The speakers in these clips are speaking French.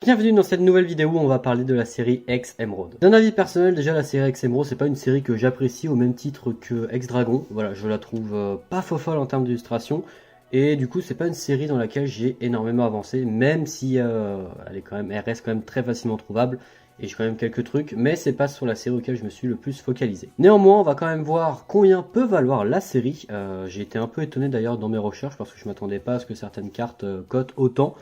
Bienvenue dans cette nouvelle vidéo où on va parler de la série Hex Emerald. D'un avis personnel, déjà la série Hex Emerald, c'est pas une série que j'apprécie au même titre que Hex Dragon. Voilà, je la trouve pas folle en termes d'illustration. Et du coup, c'est pas une série dans laquelle j'ai énormément avancé, même si elle reste quand même très facilement trouvable. Et j'ai quand même quelques trucs, mais c'est pas sur la série auquel je me suis le plus focalisé. Néanmoins, on va quand même voir combien peut valoir la série. J'ai été un peu étonné d'ailleurs dans mes recherches parce que je m'attendais pas à ce que certaines cartes cotent autant.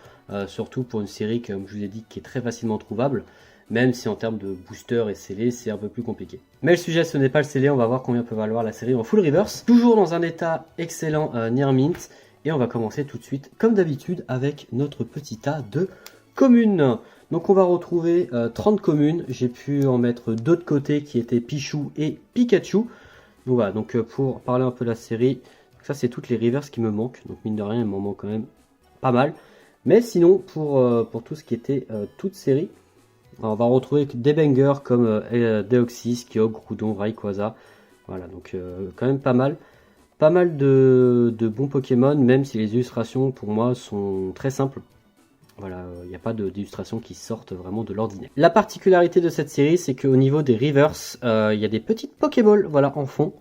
Surtout pour une série, comme je vous ai dit, qui est très facilement trouvable, même si en termes de booster et scellé, c'est un peu plus compliqué. Mais le sujet, ce n'est pas le scellé, on va voir combien peut valoir la série en full reverse. Toujours dans un état excellent near mint, et on va commencer tout de suite, comme d'habitude, avec notre petit tas de communes. Donc on va retrouver 30 communes, j'ai pu en mettre deux de côté qui étaient Pichou et Pikachu. Donc voilà, donc pour parler un peu de la série, ça c'est toutes les reverse qui me manquent, donc mine de rien il m'en manque quand même pas mal. Mais sinon, pour tout ce qui était toute série, on va retrouver des bangers comme Deoxys, Kyogre, Groudon, Rayquaza. Voilà, donc quand même pas mal. Pas mal de bons Pokémon, même si les illustrations pour moi sont très simples. Voilà, il n'y a pas d'illustrations qui sortent vraiment de l'ordinaire. La particularité de cette série, c'est qu'au niveau des reverse, il y a des petites Pokéballs voilà, en fond.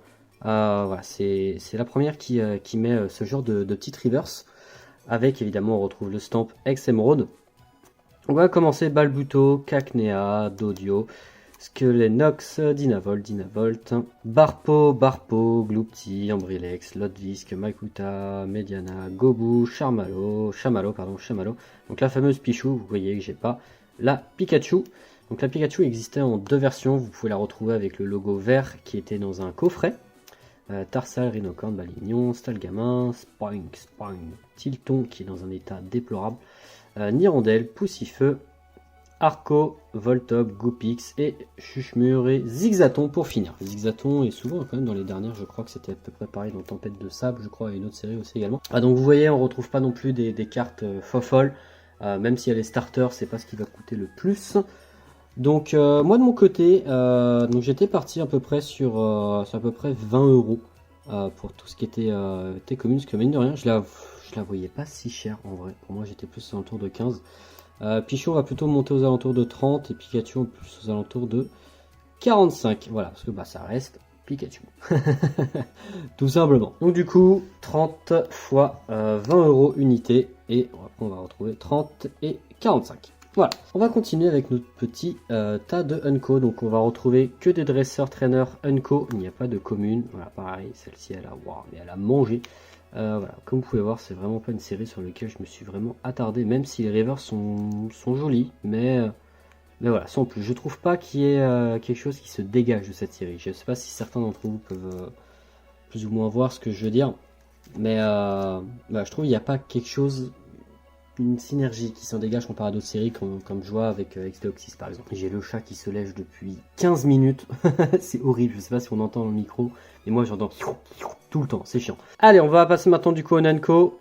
Voilà, c'est la première qui met ce genre de petites reverse. Avec évidemment on retrouve le stamp Hex Emerald. On va commencer Balbuto, Cacnea, Dodio, Skelenox, Dinavolt, Barpo, Gloopty, Ambrilex, Lotvisk, Makuta, Mediana, Gobu, Chamalo. Donc la fameuse Pichou, vous voyez que j'ai pas la Pikachu. Donc la Pikachu existait en deux versions, vous pouvez la retrouver avec le logo vert qui était dans un coffret. Tarsal, Rhinocorn, Balignon, Stalgamin, Spoing, Tilton qui est dans un état déplorable, Nirondelle, Poussifeu, Arco, Voltop, Goopix et Chuchmur et Zigzaton pour finir. Zigzaton est souvent quand même dans les dernières, je crois que c'était à peu près pareil dans Tempête de Sable, je crois, et une autre série aussi également. Donc vous voyez, on retrouve pas non plus des cartes folles, même s'il y a les starters, c'est pas ce qui va coûter le plus. Donc moi de mon côté, donc j'étais parti à peu près sur à peu près 20 € pour tout ce qui était communes, parce que mine de rien, je la voyais pas si cher en vrai. Pour moi j'étais plus aux alentours de 15. Pichon va plutôt monter aux alentours de 30 et Pikachu plus aux alentours de 45. Voilà, parce que bah ça reste Pikachu. Tout simplement. Donc du coup, 30 fois 20 € unité et on va retrouver 30 et 45. Voilà, on va continuer avec notre petit tas de Unco. Donc on va retrouver que des dresseurs traîneurs Unco. Il n'y a pas de commune. Voilà, pareil, celle-ci elle a, wow, mais elle a mangé. Voilà, comme vous pouvez voir, c'est vraiment pas une série sur laquelle je me suis vraiment attardé, même si les rivers sont jolis, mais voilà, sans plus. Je trouve pas qu'il y ait quelque chose qui se dégage de cette série. Je sais pas si certains d'entre vous peuvent plus ou moins voir ce que je veux dire, mais je trouve qu'il n'y a pas quelque chose, une synergie qui s'en dégage comparé à d'autres séries comme je vois avec Deoxys par exemple. J'ai le chat qui se lèche depuis 15 minutes, c'est horrible, je sais pas si on entend dans le micro, mais moi j'entends tout le temps, c'est chiant. Allez, on va passer maintenant du coup au Nanco,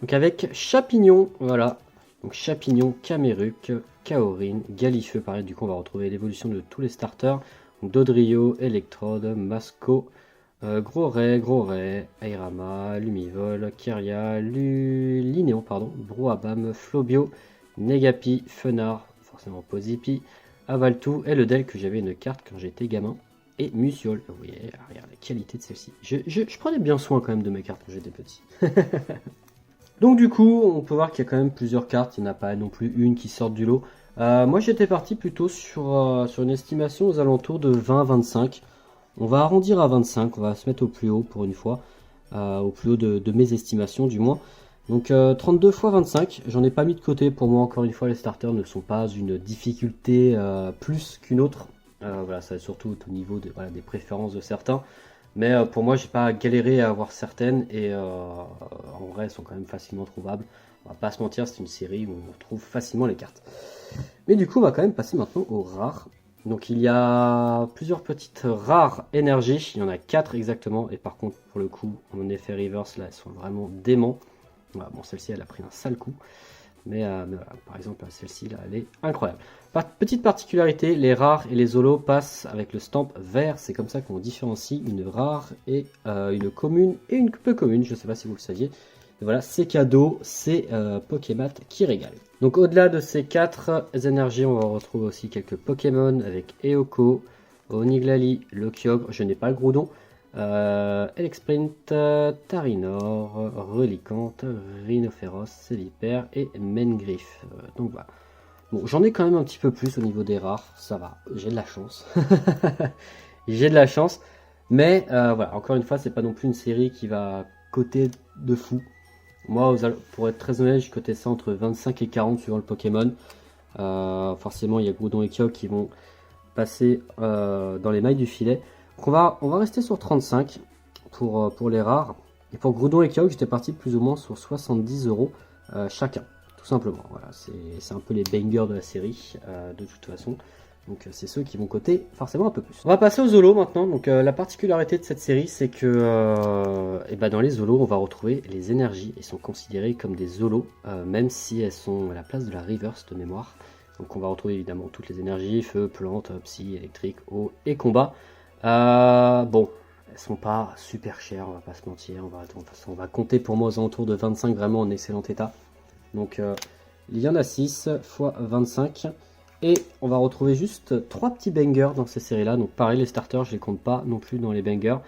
donc avec Chapignon, voilà, donc Chapignon, Cameruc, Kaorin, Galifeu, pareil, du coup on va retrouver l'évolution de tous les starters, donc Dodrio, Electrode, Masco, Gros Ray, Airama, Lumivol, Kyria, Linéon, Brouhabam, Flobio, Negapi, Fenard, forcément Pozipi, Avaltou et le Del que j'avais une carte quand j'étais gamin, et Musiol. Vous voyez, regarde la qualité de celle-ci. Je prenais bien soin quand même de mes cartes quand j'étais petit. Donc du coup, on peut voir qu'il y a quand même plusieurs cartes, il n'y en a pas non plus une qui sort du lot. Moi j'étais parti plutôt sur une estimation aux alentours de 20-25. On va arrondir à 25, on va se mettre au plus haut pour une fois, au plus haut de mes estimations du moins. Donc 32 x 25, j'en ai pas mis de côté, pour moi encore une fois les starters ne sont pas une difficulté plus qu'une autre. Voilà, ça surtout au niveau des préférences de certains. Mais pour moi j'ai pas galéré à avoir certaines et en vrai elles sont quand même facilement trouvables. On va pas se mentir, c'est une série où on retrouve facilement les cartes. Mais du coup on va quand même passer maintenant aux rares. Donc il y a plusieurs petites rares énergies, il y en a 4 exactement, et par contre pour le coup, en effet reverse là, elles sont vraiment déments. Voilà, bon celle-ci elle a pris un sale coup, mais voilà, par exemple celle-ci là, elle est incroyable. Petite particularité, les rares et les holos passent avec le stamp vert, c'est comme ça qu'on différencie une rare et une commune et une peu commune, je ne sais pas si vous le saviez. Et voilà, c'est cadeau, c'est Pokémon qui régale. Donc au-delà de ces 4 énergies, on va retrouver aussi quelques Pokémon avec Eoko, Oniglali, Lokyogre, je n'ai pas le Groudon, Elexprint, Tarinor, Reliquante, Rhinophéros, Célipère et Mengriff. Donc voilà. Bon, j'en ai quand même un petit peu plus au niveau des rares, ça va, j'ai de la chance. J'ai de la chance, mais voilà, encore une fois, c'est pas non plus une série qui va coter de fou. Moi, pour être très honnête, je cotais ça entre 25 et 40 suivant le Pokémon. Forcément, il y a Groudon et Kyogre qui vont passer dans les mailles du filet. Donc on va rester sur 35 pour les rares. Et pour Groudon et Kyogre, j'étais parti plus ou moins sur 70 € chacun. Tout simplement, voilà, c'est un peu les bangers de la série, de toute façon. Donc c'est ceux qui vont coter forcément un peu plus. On va passer aux zolos maintenant. Donc la particularité de cette série, c'est que dans les zolos, on va retrouver les énergies. Elles sont considérées comme des zolos, même si elles sont à la place de la reverse de mémoire. Donc on va retrouver évidemment toutes les énergies, feu, plante, psy, électrique, eau et combat. Bon, elles sont pas super chères, on va pas se mentir. On va compter pour moi aux alentours de 25 vraiment en excellent état. Donc il y en a 6 x 25. Et on va retrouver juste 3 petits bangers dans ces séries-là. Donc pareil, les starters, je les compte pas non plus dans les bangers.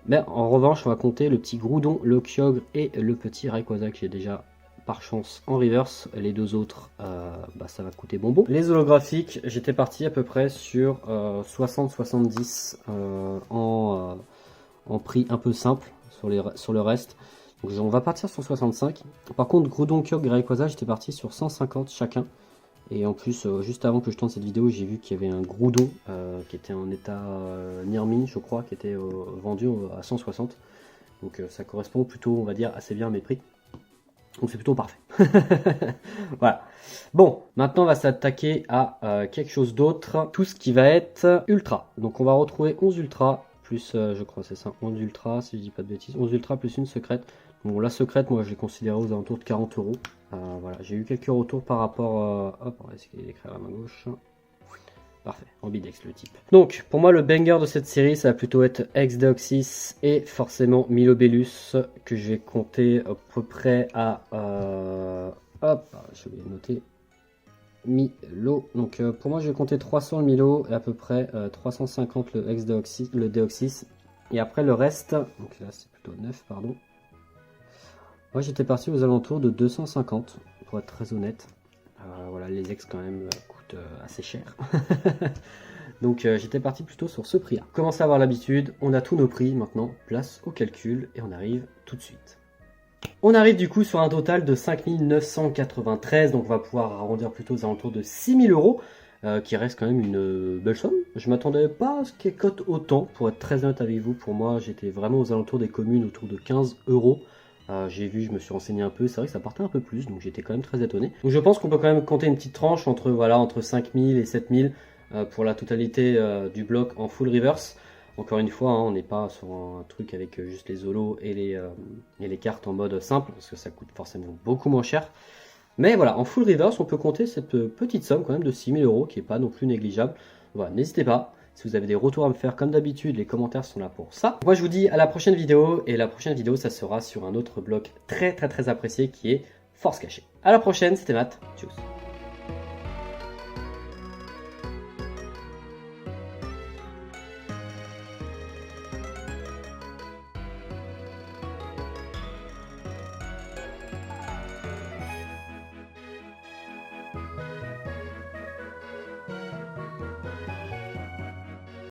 Mais en revanche, on va compter le petit Groudon, le Kyogre et le petit Rayquaza que j'ai déjà par chance en reverse. Les deux autres, ça va coûter bonbon. Les holographiques, j'étais parti à peu près sur 60-70 en prix un peu simple sur le reste. Donc on va partir sur 65. Par contre, Groudon, Kyogre et Rayquaza, j'étais parti sur 150 chacun. Et en plus, juste avant que je tourne cette vidéo, j'ai vu qu'il y avait un Groudon qui était en état Nirmin, je crois, qui était vendu à 160. Donc ça correspond plutôt, on va dire, assez bien à mes prix. Donc c'est plutôt parfait. Voilà. Bon, maintenant on va s'attaquer à quelque chose d'autre. Tout ce qui va être ultra. Donc on va retrouver 11 ultra, plus, je crois c'est ça, 11 ultra, si je dis pas de bêtises. 11 ultra plus une secrète. Bon, la secrète, moi je l'ai considérée aux alentours de 40 €. Voilà, j'ai eu quelques retours par rapport. Hop, on va essayer d'écrire à la main gauche. Parfait, ambidex le type. Donc, pour moi, le banger de cette série, ça va plutôt être Ex-Deoxys et forcément Milobellus, que je vais compter à peu près à. Hop, je vais noter. Milo. Donc, pour moi, je vais compter 300 le Milo et à peu près 350 le Ex-Deoxys. Et après, le reste. Donc là, c'est plutôt 9, pardon. Moi j'étais parti aux alentours de 250 pour être très honnête. Voilà, les ex quand même coûtent assez cher. Donc j'étais parti plutôt sur ce prix là. Commencez à avoir l'habitude, on a tous nos prix maintenant, place au calcul et on arrive tout de suite. On arrive du coup sur un total de 5993, donc on va pouvoir arrondir plutôt aux alentours de 6000 €, qui reste quand même une belle somme. Je m'attendais pas à ce qu'elle cote autant, pour être très honnête avec vous. Pour moi j'étais vraiment aux alentours des communes autour de 15 €. J'ai vu, je me suis renseigné un peu, c'est vrai que ça partait un peu plus, donc j'étais quand même très étonné. Donc je pense qu'on peut quand même compter une petite tranche entre 5000 et 7000 pour la totalité du bloc en full reverse. Encore une fois, hein, on n'est pas sur un truc avec juste les holos et les cartes en mode simple, parce que ça coûte forcément beaucoup moins cher. Mais voilà, en full reverse, on peut compter cette petite somme quand même de 6000 € qui n'est pas non plus négligeable. Voilà, n'hésitez pas. Si vous avez des retours à me faire, comme d'habitude, les commentaires sont là pour ça. Moi, je vous dis à la prochaine vidéo. Et la prochaine vidéo, ça sera sur un autre bloc très apprécié qui est Force Cachée. À la prochaine, c'était Matt. Tchuss.